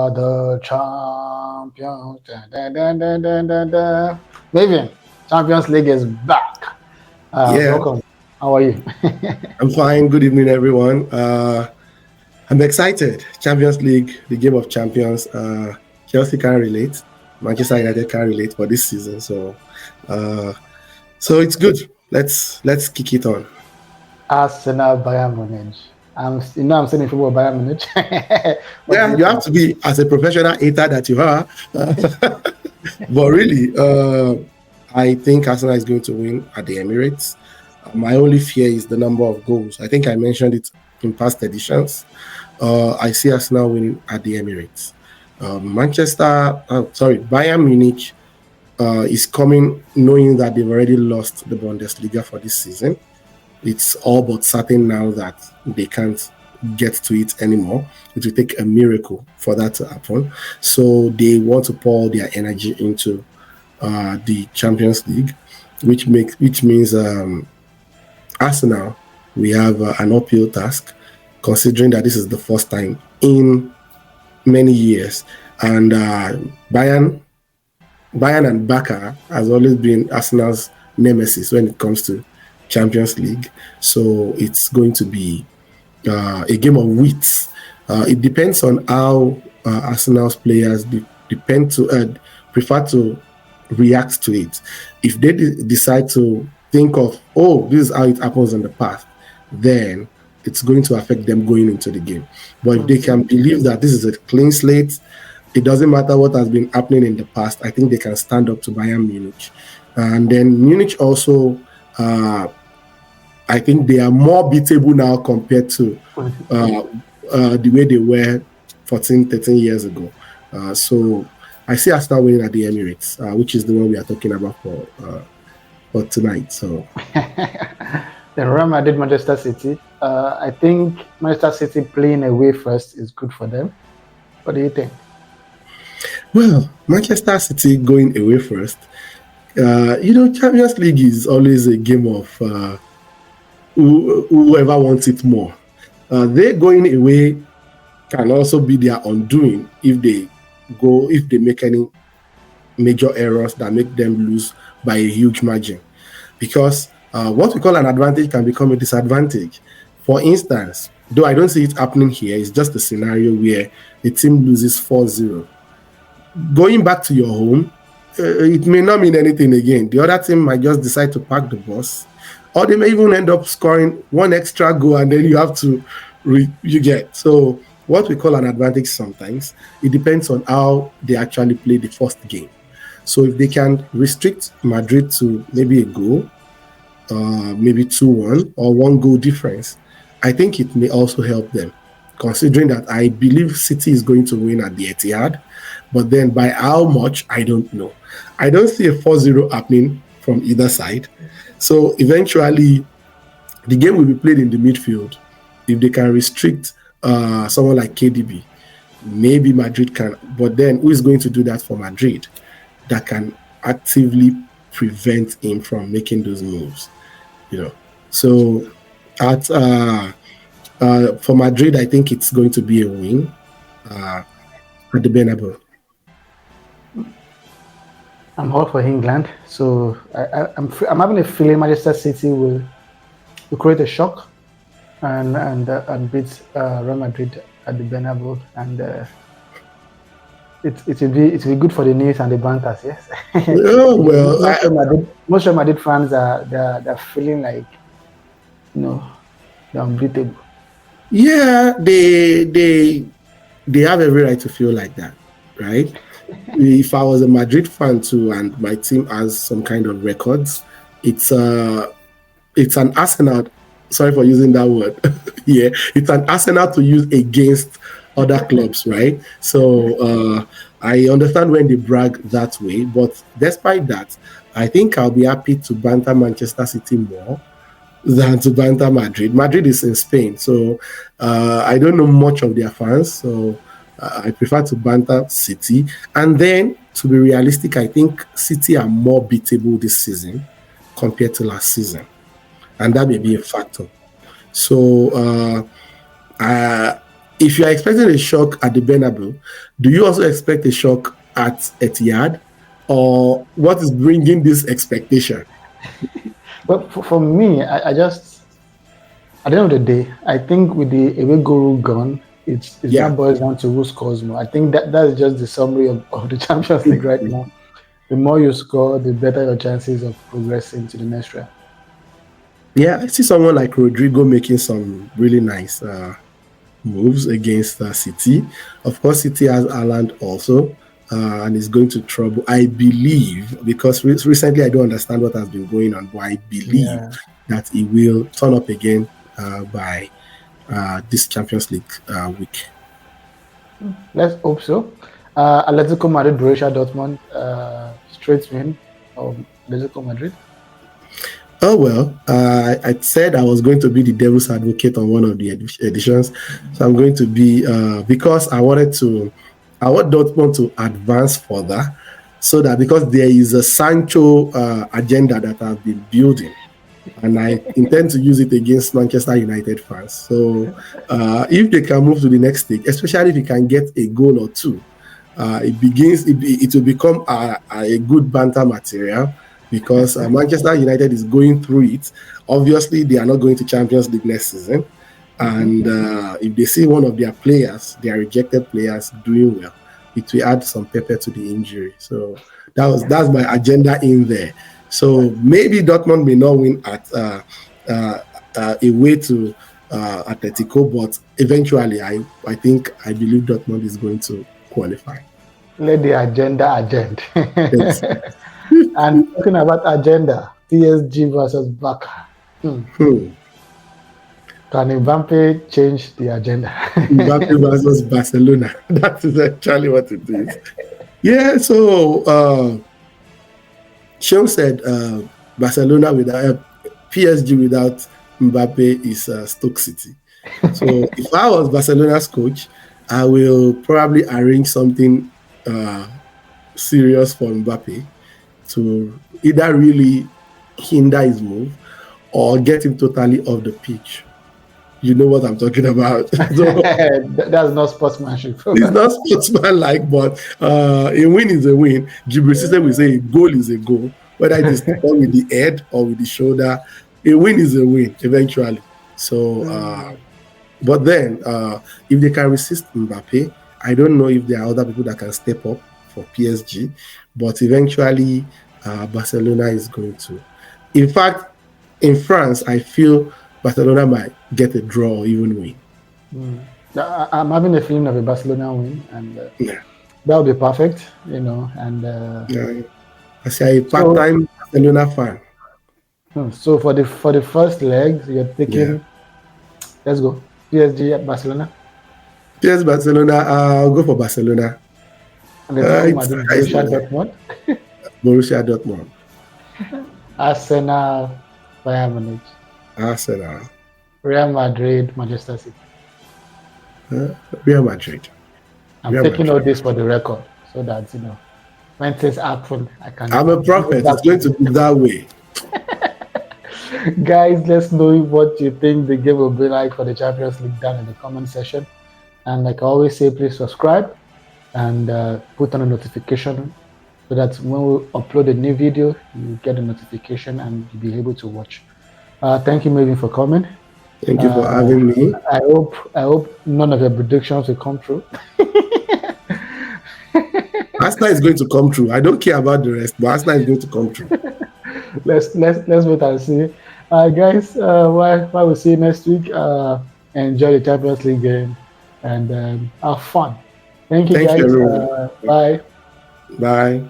are the champions. Da, da, da, da, da, da. Maven, Champions League is back. Yeah, Welcome. How are you? I'm fine. Good evening, everyone. I'm excited. Champions League, the game of champions. Chelsea can't relate. Manchester United can't relate for this season. Uh, so it's good. Let's kick it on. Arsenal, Bayern Munich. I'm saying in football, Bayern Munich. What do Yeah, you you have think? to be as a professional hater that you are. But really, I think Arsenal is going to win at the Emirates. My only fear is the number of goals. I think I mentioned it in past editions. I see Arsenal winning at the Emirates. Bayern Munich is coming knowing that they've already lost the Bundesliga for this season. It's all but certain now that they can't get to it anymore. It will take a miracle for that to happen. So they want to pour their energy into the Champions League, which means Arsenal, we have an uphill task, considering that this is the first time in many years. And Bayern and Barca has always been Arsenal's nemesis when it comes to Champions League. So it's going to be a game of wits. It depends on how Arsenal's players prefer to react to it. If they decide to think of, oh, this is how it happens in the past, then it's going to affect them going into the game. But if they can believe that this is a clean slate, it doesn't matter what has been happening in the past, I think they can stand up to Bayern Munich. And then Munich also, I think they are more beatable now compared to the way they were 14, 13 years ago. So I see Arsenal winning at the Emirates, which is the one we are talking about for tonight. So Then Real Madrid, Manchester City. I think Manchester City playing away first is good for them. What do you think? Well, Manchester City going away first. Champions League is always a game of whoever wants it more. They going away can also be their undoing if they make any major errors that make them lose by a huge margin. Because what we call an advantage can become a disadvantage. For instance, though I don't see it happening here, it's just a scenario where the team loses 4-0. Going back to your home, it may not mean anything again. The other team might just decide to park the bus, or they may even end up scoring one extra goal, and then you have to you get. So what we call an advantage sometimes, it depends on how they actually play the first game. So if they can restrict Madrid to maybe a goal, maybe 2-1 or 1 goal difference, I think it may also help them, considering that I believe City is going to win at the Etihad. But then by how much, I don't know. I don't see a 4-0 happening from either side. So eventually, the game will be played in the midfield. If they can restrict someone like KDB, maybe Madrid can. But then who is going to do that for Madrid that can actively prevent him from making those moves? So for Madrid, I think it's going to be a win at the Bernabeu. I'm all for England, so I'm having a feeling Manchester City will create a shock and beat Real Madrid at the Bernabeu, and it will be good for the news and the banters. Yes. Oh well, most Real Madrid fans they're feeling like they're unbeatable. Yeah, they have every right to feel like that, right? If I was a Madrid fan too, and my team has some kind of records, it's an arsenal. Sorry for using that word. Yeah, it's an arsenal to use against other clubs, right? So I understand when they brag that way, but despite that, I think I'll be happy to banter Manchester City more than to banter Madrid. Madrid is in Spain, so I don't know much of their fans, so I prefer to banter City. And then, to be realistic, I think City are more beatable this season compared to last season, and that may be a factor. So if you are expecting a shock at the Bernabeu, do you also expect a shock at Etihad, or what is bringing this expectation? But for me, I just at the end of the day, I think with the away goal rule gone, it's now Yeah, boils down to who scores more. I think that is just the summary of the Champions League right now. The more you score, the better your chances of progressing to the next round. yeah. I see someone like Rodrigo making some really nice moves against City. Of course, City has Haaland also, and is going to trouble. I believe, because recently I don't understand what has been going on, but I believe Yeah, that he will turn up again by this Champions League week. let's hope so. Atletico Madrid, Borussia Dortmund, straight win of Atletico Madrid. Oh well, I said I was going to be the devil's advocate on one of the editions, so I'm going to be because I want Dortmund to advance further, so that because there is a Sancho agenda that I've been building, and I intend to use it against Manchester United fans. So if they can move to the next stage, especially if he can get a goal or two, it will become a good banter material, because Manchester United is going through it. Obviously, they are not going to Champions League next season. And if they see one of their players, their rejected players, doing well, it will add some pepper to the injury. So that's my agenda in there. So maybe Dortmund may not win at away to Atletico, but eventually I believe Dortmund is going to qualify. Let the agenda. Yes. And talking about agenda, PSG versus Barca. Hmm. Can Mbappe change the agenda? Mbappe versus Barcelona. That is actually what it is. Yeah, so Sean said Barcelona without PSG without Mbappe is Stoke City. So if I was Barcelona's coach, I will probably arrange something serious for Mbappe to either really hinder his move or get him totally off the pitch. You know what I'm talking about. So That's not sportsmanship. it's not sportsman-like, but a win is a win. Jibril System will say a goal is a goal, whether it is done with the head or with the shoulder. A win is a win eventually. So, but then if they can resist Mbappe, I don't know if there are other people that can step up for PSG, but eventually Barcelona is going to. In fact, in France, I feel Barcelona might get a draw or even win. I'm having a feeling of a Barcelona win, and Yeah. that would be perfect, And Yeah. I say a part-time Barcelona fan. So for the first leg, you're taking. Let's go PSG at Barcelona. PSG Barcelona. I'll go for Barcelona. And then Madrid, Borussia Dortmund. Borussia Dortmund. Arsenal, Bayern Munich. Arsenal. Real Madrid, Manchester City. Real Madrid. I'm taking all this for the record, so that when things happen, I can. I'm a prophet. It's going to be that way. Guys, let's know what you think the game will be like for the Champions League down in the comment section. And like I always say, please subscribe and put on a notification so that when we upload a new video, you get a notification and you'll be able to watch. Thank you, Maven, for coming. Thank you for having me. I hope none of your predictions will come true. Arsenal is going to come true. I don't care about the rest, but Arsenal is going to come true. Let's wait and see. Guys, while we see you next week, enjoy the Champions League game and have fun. Thank you, guys. You, bye. Bye.